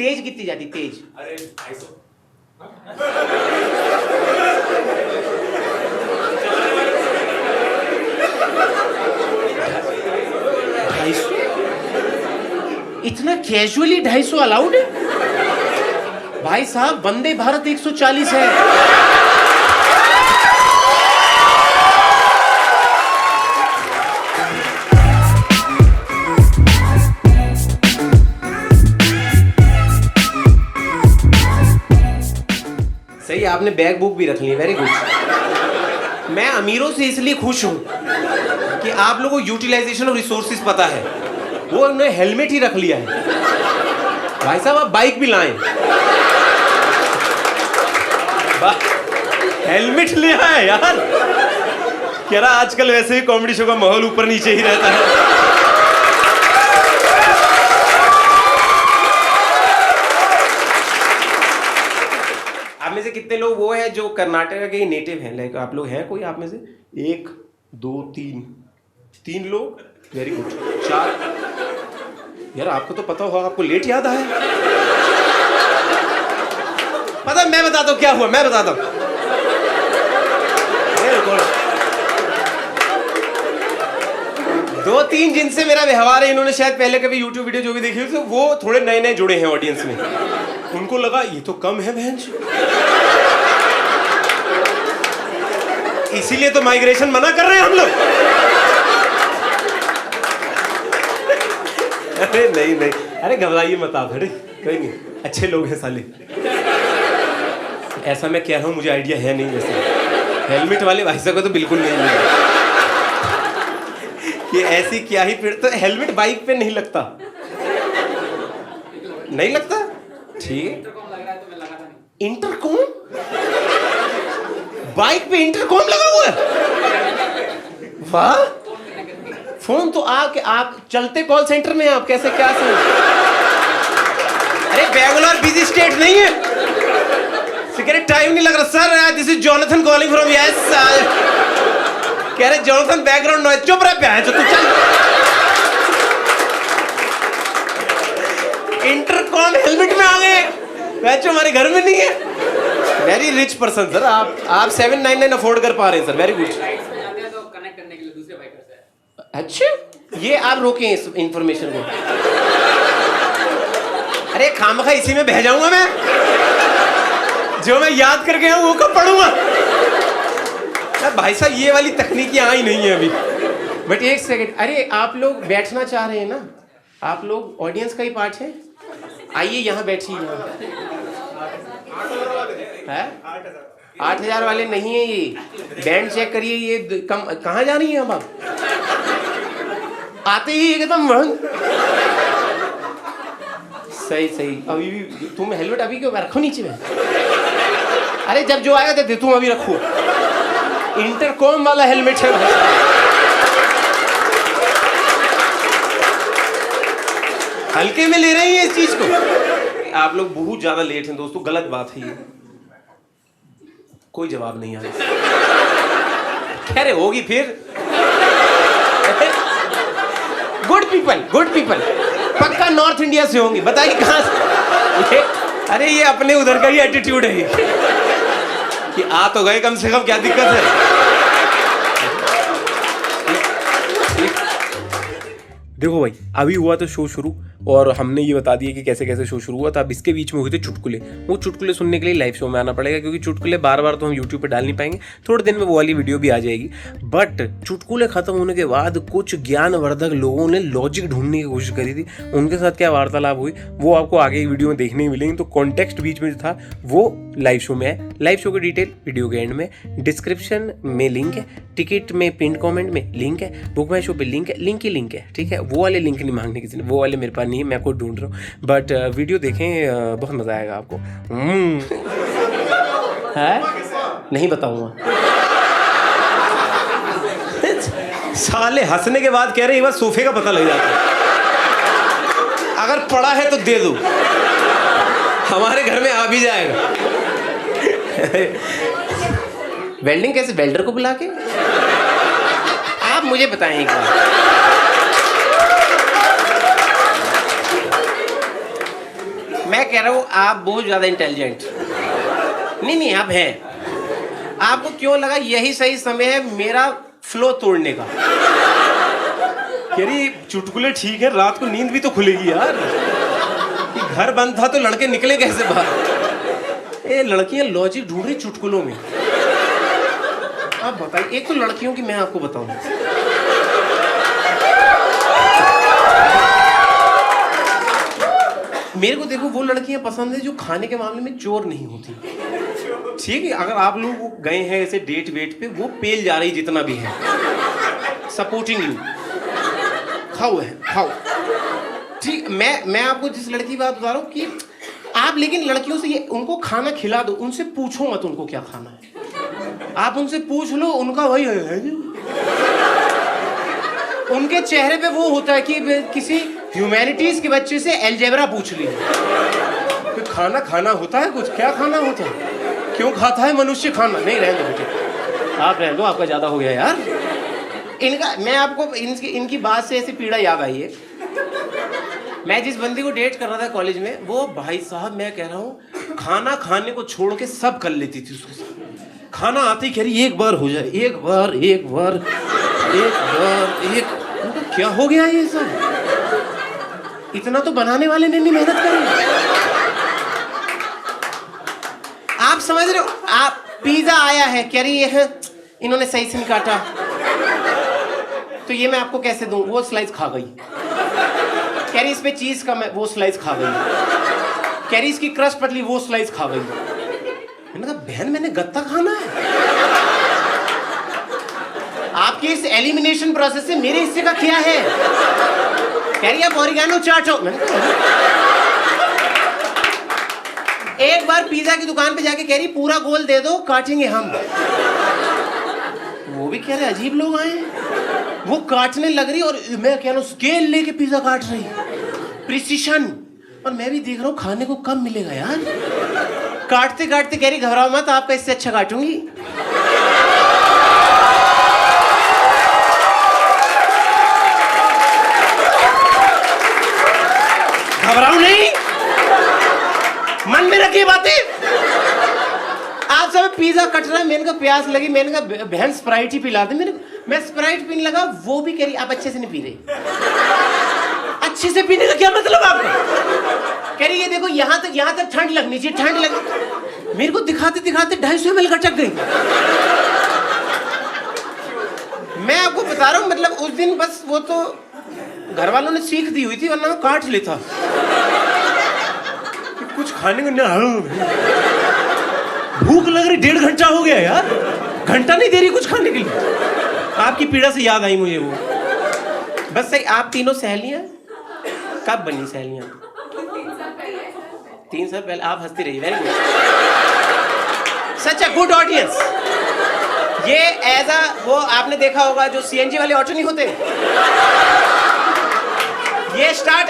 तेज कितनी जाती तेज? अरे 250। इतना कैजुअली 250 अलाउड है? भाई साहब वंदे भारत 140 है। सही, आपने बैग बुक भी रख ली, वेरी गुड। मैं अमीरों से इसलिए खुश हूं कि आप लोगों को यूटिलाइजेशन ऑफ रिसोर्सेज पता है। वो उन्होंने हेलमेट ही रख लिया है। भाई साहब आप बाइक भी लाएं। हेलमेट लिया है यार। कह रहा आजकल वैसे ही कॉमेडी शो का माहौल ऊपर नीचे ही रहता है। आप में से कितने लोग वो है जो कर्नाटक के नेटिव हैं? लाइक आप लोग हैं कोई आप में से? 1 2 3 लोग, वेरी गुड। 4 यार आपको तो पता होगा, आपको लेट याद आया। पता मैं बताता हूँ क्या हुआ, मैं बताता हूँ। 2-3 जिनसे मेरा व्यवहार है, इन्होंने शायद पहले कभी YouTube वीडियो जो भी देखी तो वो थोड़े नए नए जुड़े हैं ऑडियंस में। उनको लगा ये तो कम है बहन, इसीलिए तो माइग्रेशन मना कर रहे हैं हम लोग। अरे नहीं, अरे घबराइए मत आप, अरे कोई नहीं, अच्छे लोग हैं साले। ऐसा मैं कह रहा हूँ, मुझे आइडिया है नहीं वैसे। हेलमेट वाले भाई साहब को तो बिल्कुल नहीं है ये ऐसी क्या ही फिर। तो हेलमेट बाइक पे नहीं लगता? नहीं लगता, ठीक है। इंटरकॉम बाइक पे इंटरकॉम लगा हुआ है? वाह। फोन तो आके आप चलते कॉल सेंटर में आप कैसे क्या सुन? अरे बैंगलोर बिजी स्टेट नहीं है, सिगरेट टाइम नहीं लग रहा। Sir this is Jonathan calling from yes. कह रहे जॉनथन बैकग्राउंड नॉइज। चुप रह प्यार जो तू चल। इंटरकॉम हेलमेट में आ गए, वैसे हमारे घर में नहीं है। वेरी रिच पर्सन सर, आप 799 अफोर्ड कर पा रहे हैं सर, वेरी गुड। तो कनेक्ट करने के लिए दूसरे बाइकर से। अच्छा, ये आप रोकें इस इंफॉर्मेशन को। अरे खामखा इसी में बह जाऊंगा मैं, जो मैं याद करके आऊं वो कब पढ़ूंगा। भाई साहब ये वाली तकनीकियां आई नहीं है अभी। बट एक सेकंड, अरे आप लोग बैठना चाह रहे हैं ना? आप लोग ऑडियंस का ही पार्ट है, आइए यहाँ बैठिए। यहाँ 8,000 वाले नहीं है ये। बैंड चेक करिए, ये कम कहाँ जा रही है अब आप? आते ही एकदम सही। अभी भी तुम हेलमेट अभी क्यों रखो नीचे में? अरे जब जो आएगा दे तुम अभी रखो। इंटरकॉम वाला हेलमेट है। हल्के में ले रही हैं इस चीज को। आप लोग बहुत ज्यादा लेट हैं दोस्तों, गलत बात है ये। कोई जवाब नहीं आया। खैर होगी फिर। गुड पीपल पक्का नॉर्थ इंडिया से होंगी, बताइए कहां से? अरे ये अपने उधर का ही एटीट्यूड है कि आ तो गए कम से कम, क्या दिक्कत है? देखो भाई अभी हुआ तो शो शुरू, और हमने ये बता दिया कि कैसे कैसे शो शुरू हुआ था। अब इसके बीच में हुए थे चुटकुले। वो चुटकुले सुनने के लिए लाइव शो में आना पड़ेगा, क्योंकि चुटकुले बार बार तो हम यूट्यूब पे डाल नहीं पाएंगे। थोड़े दिन में वो वाली वीडियो भी आ जाएगी। बट चुटकुले खत्म होने के बाद कुछ ज्ञानवर्धक लोगों ने लॉजिक ढूंढने की कोशिश करी थी। उनके साथ क्या वार्तालाप हुई वो आपको आगे की वीडियो में देखने को मिलेंगे। तो कॉन्टेक्स्ट बीच में जो था वो लाइव शो में है। लाइव शो की डिटेल वीडियो के एंड में, डिस्क्रिप्शन में लिंक है, टिकट में पिन कमेंट में लिंक है, बुक माई शो पे लिंक है, लिंक ही लिंक है, ठीक है। वो वाले लिंक नहीं मांगने किसी ने, वो वाले मेरे पास नहीं है, मैं खुद ढूंढ रहा हूँ। बट वीडियो देखें, बहुत मजा आएगा आपको। है नहीं बताऊंगा। साले हंसने के बाद कह रहे हैं बस सोफे का पता लग जाता है। अगर पड़ा है तो दे दो, हमारे घर में आ भी जाएगा। वेल्डिंग कैसे? वेल्डर को बुला के? आप मुझे बताएं एक बार। मैं कह रहा हूँ आप बहुत ज्यादा इंटेलिजेंट। नहीं आप हैं। आपको क्यों लगा यही सही समय है मेरा फ्लो तोड़ने का? कह रही चुटकुले ठीक है, रात को नींद भी तो खुलेगी यार। ये घर बंद था तो लड़के निकले कैसे बाहर? ये लड़कियां लॉजिक ढूंढ रही चुटकुलों में। आप बताइए, एक तो लड़कियों की मैं आपको बताऊं, मेरे को देखो वो लड़कियां पसंद है जो खाने के मामले में चोर नहीं होती। ठीक है, अगर आप लोग गए हैं ऐसे डेट वेट पे, वो पेल जा रही जितना भी है, सपोर्टिंग यू, खाओ। ठीक, मैं आपको जिस लड़की की बात बता रहा हूँ कि आप लेकिन लड़कियों से ये उनको खाना खिला दो, उनसे पूछो मत उनको क्या खाना है। आप उनसे पूछ लो, उनका वही है। उनके चेहरे पे वो होता है कि किसी ह्यूमैनिटीज के बच्चे से अलजेब्रा पूछ ली। तो खाना होता है कुछ, क्या खाना होता है, क्यों खाता है मनुष्य खाना? नहीं, रहने दो बेटे, आप रहने दो, आपका ज्यादा हो गया यार। इनका मैं आपको इनकी बात से ऐसी पीड़ा याद आई है। मैं जिस बंदी को डेट कर रहा था कॉलेज में, वो भाई साहब मैं कह रहा हूँ खाना खाने को छोड़ के सब कर लेती थी उसके साथ। खाना आते ही कह रही एक बार हो जाए, एक बार। क्या हो गया ये सब? इतना तो बनाने वाले ने नहीं मेहनत करी। आप समझ रहे हो? आप पिज्जा आया है, कह रही है इन्होंने सही से नहीं काटा, तो ये मैं आपको कैसे दूं? वो स्लाइस खा गई। कह रही इस पे चीज कम है, वो स्लाइस खा गई। कह रही इसकी क्रस्ट पतली, वो स्लाइस खा गई। मैंने कहा बहन मैंने गत्ता खाना है? आपके इस एलिमिनेशन प्रोसेस से मेरे हिस्से का क्या है? कह रही आप ओरिगैनो चाटो। एक बार पिज्जा की दुकान पे जाके कह रही पूरा गोल दे दो, काटेंगे हम। वो भी कह रहे अजीब लोग आए, वो काटने लग रही और मैं कह रहा हूँ स्केल लेके पिज्जा काट रही, प्रिसिशन। और मैं भी देख रहा हूँ खाने को कम मिलेगा यार। काटते काटते कह रही घबराओ मत, आपका इससे अच्छा काटूंगी। घबराओ नहीं, मन में रखिए बातें। आप सब पिज्जा कट रहा है, मैंने कहा प्यास लगी, मैंने कहा बहन स्प्राइट ही पिला दे। मैं स्प्राइट पीने लगा, वो भी कह रही आप अच्छे से नहीं पी रहे। अच्छे से पीने का क्या मतलब आपका? कह रही ये देखो यहाँ तक ठंड लगनी चाहिए, ठंड लग। मेरे को दिखाते दिखाते 250 ml कटक गई। मैं आपको बता रहा हूँ, मतलब उस दिन बस वो तो घर वालों ने सीख दी हुई थी, वरना मैं काट लेता। कुछ खाने को नहीं, भूख लग रही, 1.5 घंटा हो गया यार, घंटा नहीं दे रही कुछ खाने के लिए। आपकी पीड़ा से याद आई मुझे वो। बस सही, आप तीनों सहेलियां कब बनी सहेलियां? 3 साल पहले। आप हंसती रही, very good, such a good audience. ये एज अ वो आपने देखा होगा जो सीएनजी वाले ऑटो नहीं होते, ये स्टार्ट।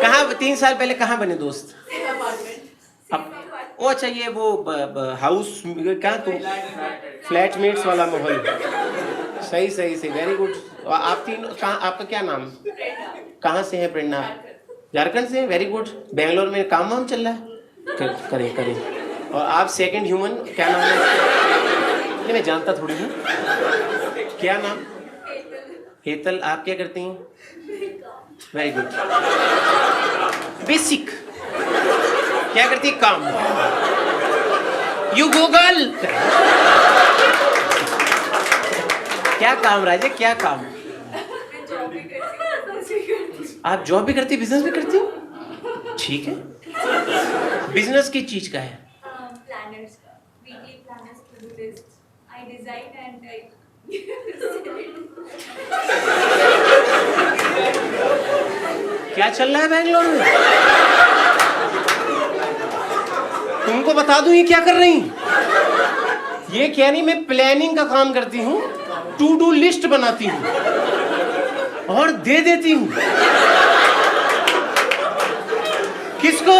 कहाँ 3 साल पहले कहाँ बने दोस्त? ओ अच्छा, ये वो हाउस क्या तुम फ्लैटमेट्स वाला माहौल। सही, वेरी गुड। आप तीन कहाँ, आपका क्या नाम? कहाँ से है प्रेरणा? झारखंड से? Very good. बेंगलोर में काम वाम चल रहा है? करें। और आप सेकंड ह्यूमन, क्या नाम है? मैं जानता थोड़ी हूँ, क्या नाम? हेतल। आप क्या करती हैं? Very good. बेसिक क्या करती है? काम। You Google. क्या काम राजे, क्या काम? आप जॉब भी करती, बिजनेस भी करती हो? ठीक है। बिजनेस किस चीज का है? प्लानर्स का, weekly planners, to do list. I design and I क्या चल रहा है बेंगलोर में? तुमको बता दूं ये क्या कर रही? ये क्या नहीं, मैं प्लानिंग का काम करती हूँ, टू डू लिस्ट बनाती हूँ और दे देती हूँ। किसको?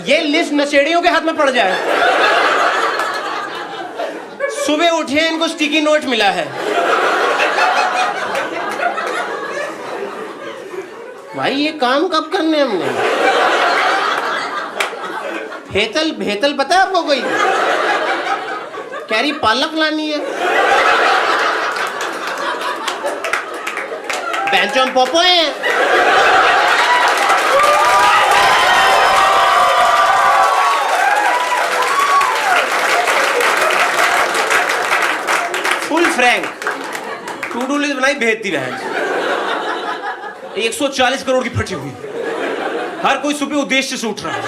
ये लिस्ट नशेड़ियों के हाथ में पड़ जाए, सुबह उठे इनको स्टिकी नोट मिला है। भाई ये काम कब करने हमने? हेतल हेतल पता है आपको कोई? कह रही पालक लानी है। बेंचों में पोपो है। Full frank to do list बनाई, भेज दी बहन। 140 करोड़ की फटी हुई, हर कोई सुबह उद्देश्य से उठ रहा है।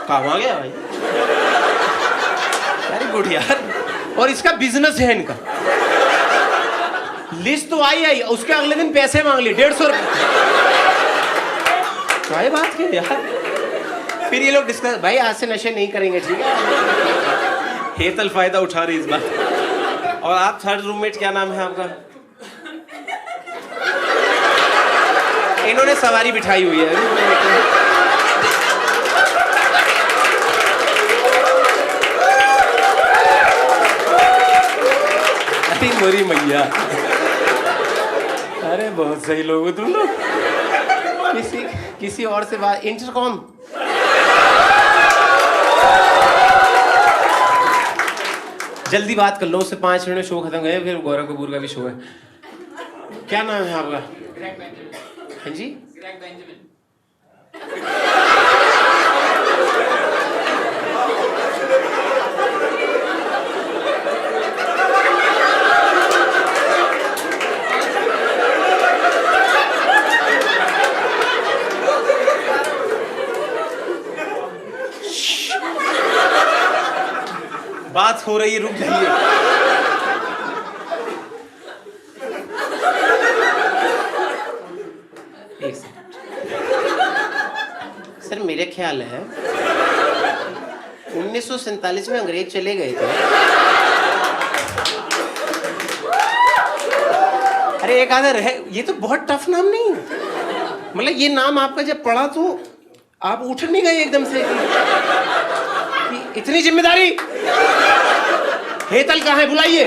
काम आ गया भाई, वेरी गुड यार। और इसका बिजनेस है इनका। लिस्ट तो आई, उसके अगले दिन पैसे मांग लिए 150 रुपए। क्या बात की यार। फिर ये लोग डिस्कस, भाई आज से नशे नहीं करेंगे, ठीक है। हेतल फायदा उठा रही इस बात। और आप थर्ड रूममेट, क्या नाम है आपका? इन्होंने सवारी बिठाई हुई है। मोरी मैया, अरे बहुत सही लोग हो तुम लोग। किसी और से बात, इंटरकॉम। जल्दी बात कर लो उससे, 5 मिनट में शो खत्म गए। फिर गौरव कपूर का भी शो है। क्या नाम है आपका? Greg Benjamin. हाँ जी, ग्रेग बेंजामिन। बात हो रही है, रुक जाइए। एक सेकंड सर, मेरे ख्याल है 1947 में अंग्रेज चले गए थे। अरे एक आधा रहे, ये तो बहुत टफ नाम नहीं, मतलब ये नाम आपका जब पढ़ा तो आप उठ नहीं गए एकदम से कि इतनी जिम्मेदारी। हेतल कहाँ है, बुलाइए।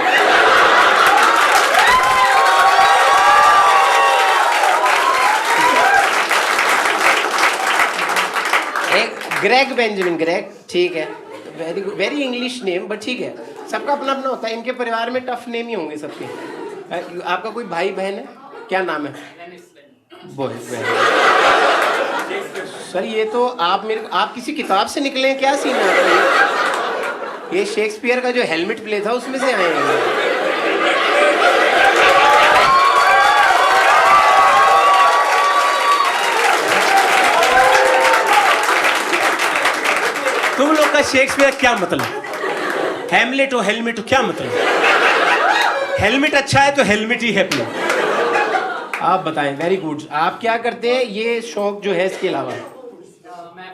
ग्रेग बेंजामिन, ग्रेग, ठीक है। Very very English name, but ठीक है, सबका अपना अपना होता है। इनके परिवार में टफ नेम ही होंगे सबके। आपका कोई भाई बहन है, क्या नाम है? सर ये तो आप किसी किताब से निकले हैं, क्या सीन है? ये शेक्सपियर का जो हेलमेट प्ले था उसमें से आए हैं। तुम लोग का शेक्सपियर क्या मतलब? हेमलेट और हेलमेट क्या मतलब? हेलमेट अच्छा है तो हेलमेट ही है प्ले। आप बताएं। Very good. आप क्या करते हैं, ये शौक जो है इसके अलावा? मैं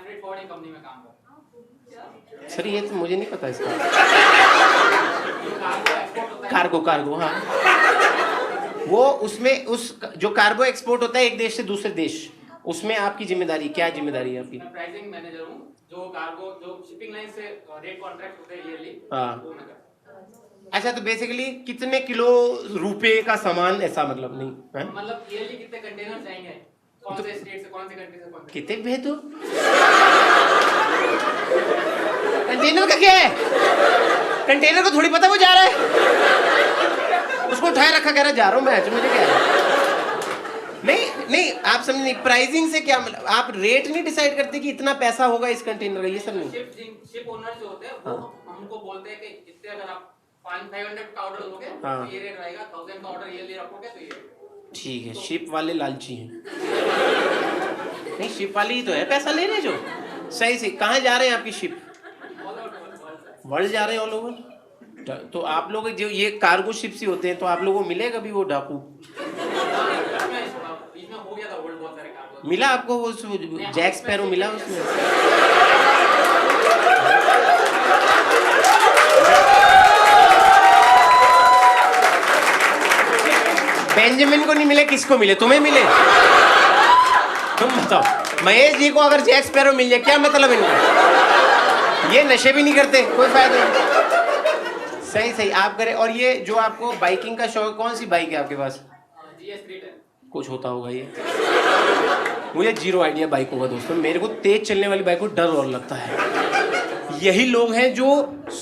फ्रेट फॉरवर्डिंग कंपनी में काम करता हूँ। सर ये तो मुझे नहीं पता इसका। कार्गो, हाँ। वो उसमें जो कार्गो एक्सपोर्ट होता है एक देश से दूसरे देश, उसमें आपकी जिम्मेदारी क्या जिम्मेदारी है आपकी? मैं प्राइसिंग मैनेजर हूँ। जो कार्गो, जो शिपिंग लाइन से रेट कॉन्ट्रैक्ट होते हैं ईयरली, हाँ। वो मैं करता हूँ। अच्छा, तो बेसिकली कितने किलो रुपए का सामान, ऐसा मतलब नहीं है? मतलब ईयरली कितने कंटेनर चाहिए, कौन से स्टेट से, कौन से कंट्री से, कौन से। कितने भेज दो। कंटेनर का क्या है? कंटेनर को थोड़ी पता वो जा रहा है, उसको उठाए रखा, कह रहा जा रहा हूँ मैं, मुझे क्या है? नहीं आप समझ नहीं, प्राइसिंग से क्या मतलब? आप रेट नहीं डिसाइड करते कि इतना पैसा होगा इस कंटेनर का, ये सब नहीं? शिप ओनर जो होते हैं वो हमको बोलते हैं कि इतने, अगर आप 500 का ऑर्डर लोगे तो ये रेट रहेगा, 1000 का ऑर्डर ईयरली रखोगे तो ये। ठीक है, शिप वाले लालची हैं। नहीं, शिप वाले ही तो है पैसा ले रहे जो। सही से कहाँ जा रहे हैं आपकी शिप? वर्ल्ड जा रहे हैं, ऑल ओवर। तो आप लोग जो ये कार्गो शिप्स ही होते हैं, तो आप लोगों को मिलेगा भी वो डाकू? मिला आपको वो जैक स्पैरो मिला उसमें? बेंजामिन को नहीं मिले, किसको मिले? तुम्हें मिले? तुम बताओ। महेश जी को अगर जैक स्पैरो मिल जाए क्या मतलब इनका? ये नशे भी नहीं करते, कोई फायदा नहीं। सही सही आप करें। और ये जो आपको बाइकिंग का शौक, कौन सी बाइक है आपके पास? GS 310। कुछ होता होगा ये। मुझे जीरो आइडिया बाइकों का दोस्तों। मेरे को तेज चलने वाली बाइक को डर और लगता है। यही लोग हैं जो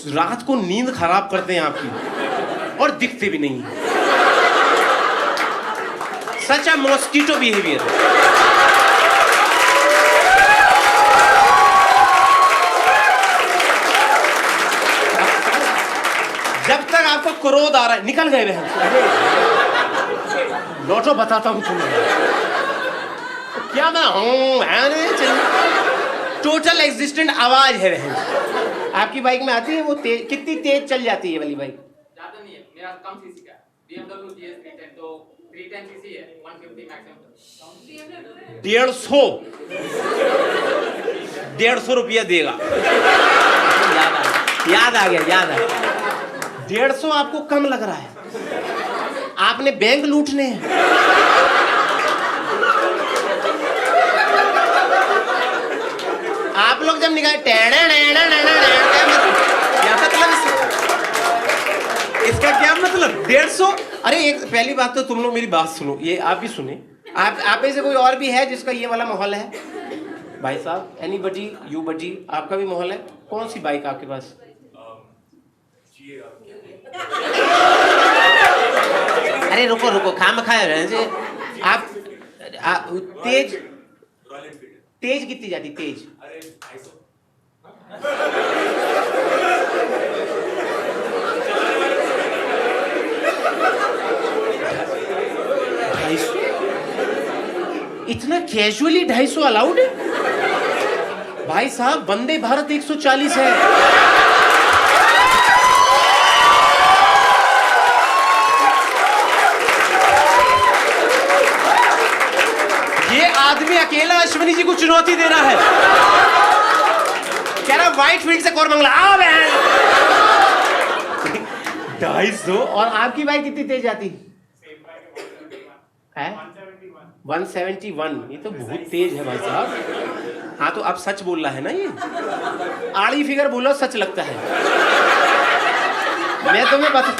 रात को नींद खराब करते हैं आपकी और दिखते भी नहीं। सच अ मॉस्किटो बिहेवियर। जब तक आपको क्रोध आ रहा है, निकल गए बहन। लौटो बताता हूं तुम्हें क्या मैं हूं। टोटल एग्जिस्टेंट आवाज है बहन। आपकी बाइक में आती है वो तेज, कितनी तेज चल जाती है वाली बाइक? ज्यादा नहीं है, मेरा कम सीसी का है। BMW GS 310 तो 310 सीसी है, 150 मैक्सिमम। 150 रुपया देगा। याद आ गया 150 आपको कम लग रहा है। आपने बैंक लूटने हैं। आप लोग जब निकाले क्या मतलब इसका क्या मतलब 150? अरे एक पहली बात तो तुम लोग मेरी बात सुनो, ये आप भी सुने। आप में से कोई और भी है जिसका ये वाला माहौल है? भाई साहब, एनीबडी, यू बडी, आपका भी माहौल है? कौन सी बाइक आपके पास? अरे रुको रुको, खाम खाया आप तेज कितनी जाती? तेज 250। इतना कैजुअली 250 अलाउड है? भाई साहब, वंदे भारत 140 है। ये आदमी अकेला अश्विनी जी को चुनौती दे रहा है। कह रहा व्हाइट फील्ड से कोरमंगला आ बहन। 250। और आपकी बाइक कितनी तेज जाती है? 171। ये तो बहुत तेज है भाई साहब। हाँ तो अब सच बोल रहा है ना ये? आड़ी फिगर बोलो, सच लगता है। मैं तुम्हें बता,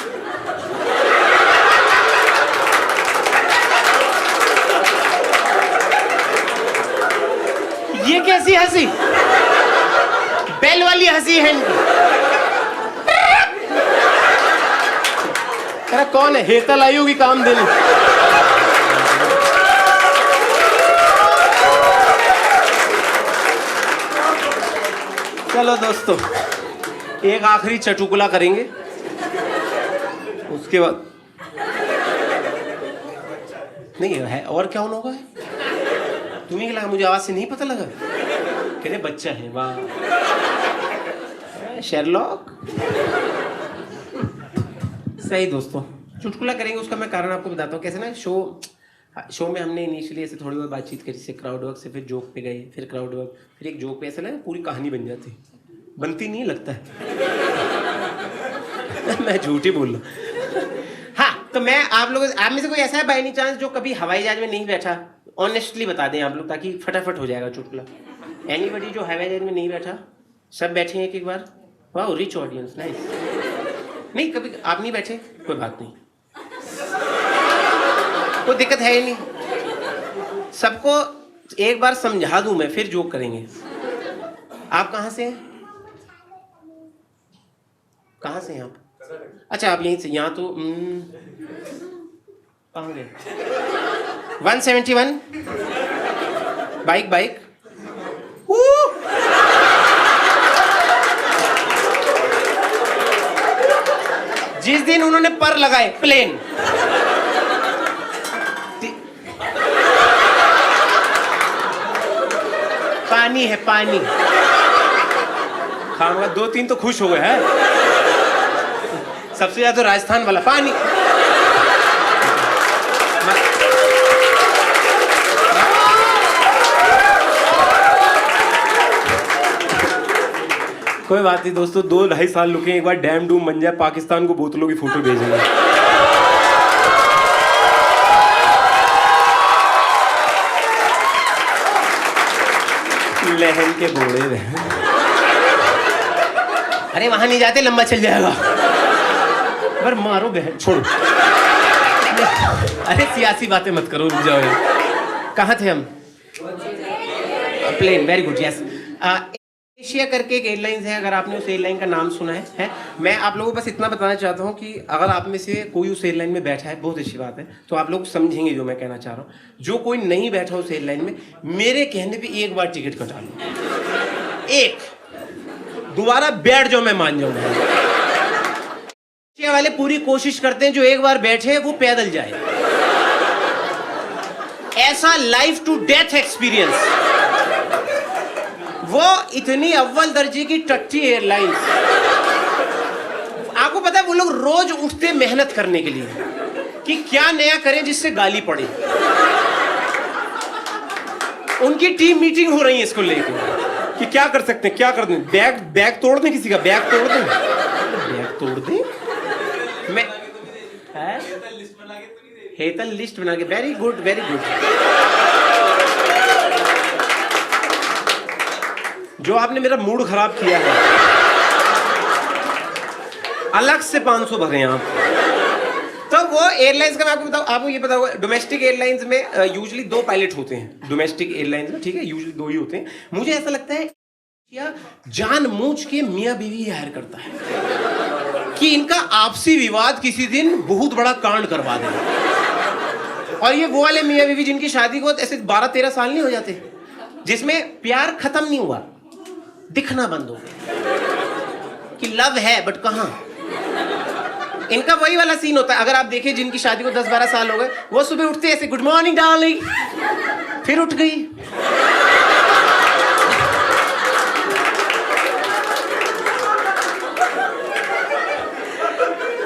ये कैसी हंसी? बेल वाली हंसी है इनकी। अरे कौन है? हेतल आई होगी काम देने। चलो दोस्तों, एक आखिरी चटुकला करेंगे, उसके बाद नहीं है। और क्या होगा? तुम्हें क्या लगा? मुझे आवाज से नहीं पता लगा? कहते बच्चा है। वाह शेरलॉक। सही दोस्तों, चुटकुला करेंगे, उसका मैं कारण आपको बताता हूँ। कैसे ना शो में हमने इनिशियली ऐसे थोड़ी बहुत बातचीत करी, से क्राउड वर्क से फिर जोक पे गए, फिर क्राउड वर्क, फिर एक जोक पे, ऐसा ना पूरी कहानी बन जाती। बनती नहीं लगता है। मैं झूठ ही बोल रहा। हाँ तो मैं आप में से कोई ऐसा है बाय एनी चांस जो कभी हवाई जहाज में नहीं बैठा? ऑनेस्टली बता दें आप लोग, ताकि फटाफट हो जाएगा चुटकुला। एनीबडी जो हवाई जहाज में नहीं बैठा? सब बैठे हैं एक बार? वाह, रिच ऑडियंस, नाइस। नहीं, कभी आप नहीं बैठे? कोई बात नहीं, कोई दिक्कत है ही नहीं। सबको एक बार समझा दूं मैं, फिर जोक करेंगे। आप कहाँ से हैं? कहाँ से हैं आप? अच्छा, आप यहीं से। यहाँ तो कहाँ गए? 171 बाइक। जिस दिन उन्होंने पर लगाए प्लेन, पानी है पानी। खाऊंगा 2-3 तो खुश हो गए हैं। सबसे ज्यादा राजस्थान वाला पानी। कोई बात नहीं दोस्तों, 2-2.5 साल रुके, एक बार डैम डूम बन जाए, पाकिस्तान को बोतलों की फोटो भेजेंगे। लहन के घोड़े अरे वहां नहीं जाते, लंबा चल जाएगा। पर मारो बहन, छोड़ो। अरे सियासी बातें मत करो, रुक जाओ यार। कहाँ थे हम? Plane, very good, yes. Asia करके एक एयरलाइंस है, अगर आपने उस एयरलाइन का नाम सुना है? मैं आप लोगों को बस इतना बताना चाहता हूँ कि अगर आप में से कोई उस एयरलाइन में बैठा है, बहुत अच्छी बात है, तो आप लोग समझेंगे जो मैं कहना चाह रहा हूँ। जो कोई नहीं बैठा उस एयरलाइन में, मेरे कहने पे एक बार टिकट कटा लो, एक, दोबारा बैठ जाओ, मैं मान जाऊंगा। एशिया वाले पूरी कोशिश करते हैं जो एक बार बैठे वो पैदल जाए, ऐसा लाइफ टू डेथ एक्सपीरियंस। वो इतनी अव्वल दर्जे की टट्टी एयरलाइंस, आपको पता है वो लोग रोज उठते मेहनत करने के लिए कि क्या नया करें जिससे गाली पड़े। उनकी टीम मीटिंग हो रही है इसको लेकर कि क्या कर सकते हैं, क्या कर दें, बैग तोड़ दें, किसी का बैग तोड़ दें, बैग तोड़ दें। मैं हेतल लिस्ट बना के, वेरी गुड, वेरी गुड। जो आपने मेरा मूड खराब किया है, अलग से 500 भरे आप। तो वो एयरलाइंस का मैं आपको बताऊं, आपको ये पता होगा, डोमेस्टिक एयरलाइंस में यूजुअली 2 पायलट होते हैं। डोमेस्टिक एयरलाइंस में, ठीक है, यूजुअली 2 ही होते हैं। मुझे ऐसा लगता है या जानबूझ के मियां बीवी हायर करता है कि इनका आपसी विवाद किसी दिन बहुत बड़ा कांड करवा दे। और ये वो वाले मियां बीवी जिनकी शादी को ऐसे 12-13 साल नहीं हो जाते, जिसमें प्यार खत्म नहीं हुआ, दिखना बंद हो गया कि लव है बट कहां। इनका वही वाला सीन होता है। अगर आप देखें जिनकी शादी को 10-12 साल हो गए, वो सुबह उठते ऐसे, गुड मॉर्निंग डार्लिंग, फिर उठ गई।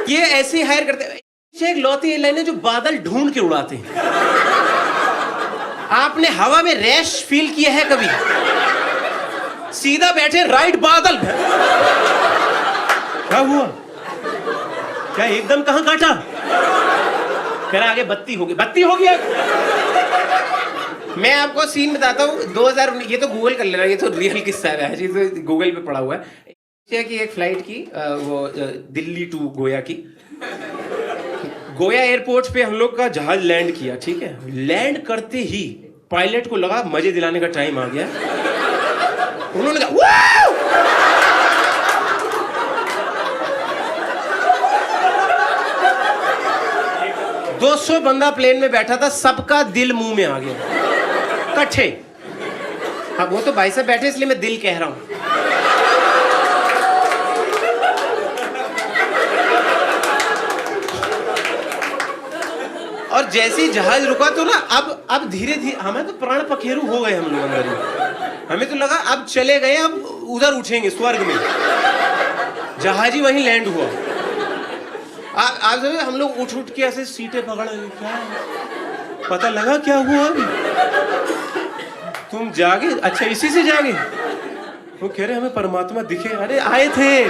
ये ऐसे हायर करते हैं। एक लौती एयरलाइन है जो बादल ढूंढ के उड़ाते हैं। आपने हवा में रैश फील किया है कभी? सीधा बैठे, राइट बादल, क्या हुआ, क्या एकदम कहां काटा, फिर आगे बत्ती होगी, बत्ती हो गया। मैं आपको सीन बताता हूँ 2000, ये तो गूगल कर लेना, ये तो रियल किस्सा है, ये तो गूगल पे पड़ा हुआ है। एशिया की एक फ्लाइट की, वो दिल्ली टू गोया की। गोया एयरपोर्ट पे हम लोग का जहाज लैंड किया, ठीक है। लैंड करते ही पायलट को लगा मजे दिलाने का टाइम आ गया। उन्होंने कहा 200 बंदा प्लेन में बैठा था, सबका दिल मुंह में आ गया कट्ठे। हाँ, वो तो भाई साहब बैठे इसलिए मैं दिल कह रहा हूं। और जैसे ही जहाज रुका तो ना, अब धीरे धीरे हमें तो प्राण पखेरु हो गए हम लोग अंदर ही। हमें तो लगा अब चले गए, अब उधर उठेंगे स्वर्ग में। जहाज ही वहीं लैंड हुआ। आज हम लोग उठ के ऐसे सीटें पकड़ रहे, क्या पता लगा क्या हुआ अभी? तुम जागे? अच्छा, इसी से जागे? वो कह रहे हमें परमात्मा दिखे। अरे आए थे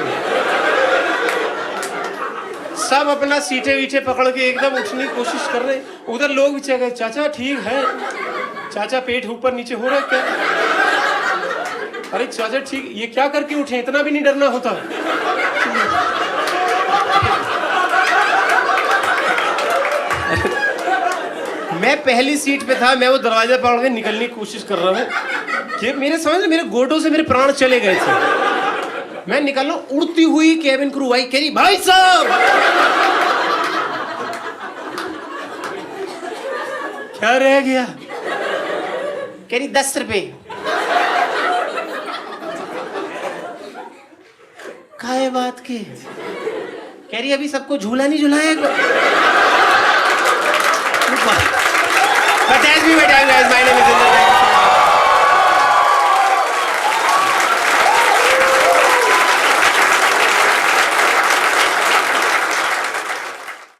सब, अपना सीटें वीटे पकड़ के एकदम उठने की कोशिश कर रहे। उधर लोग भी चले गए, चाचा ठीक है, चाचा पेट ऊपर नीचे हो रहा है क्या? अरे चाचा ठीक, ये क्या करके उठे, इतना भी नहीं डरना होता। मैं पहली सीट पे था, मैं वो दरवाजा पकड़ के निकलने की कोशिश कर रहा हूँ कि मेरे समझ, मेरे गोडों से मेरे प्राण चले गए थे। मैं निकल रहा हूं, उड़ती हुई केबिन क्रू आई, कह रही भाई साहब क्या रह गया? कह रही 10 रुपए। काय बात के? कह रही अभी सबको झूला नहीं झुलाएगा। But as we were done, guys, my name is Indra.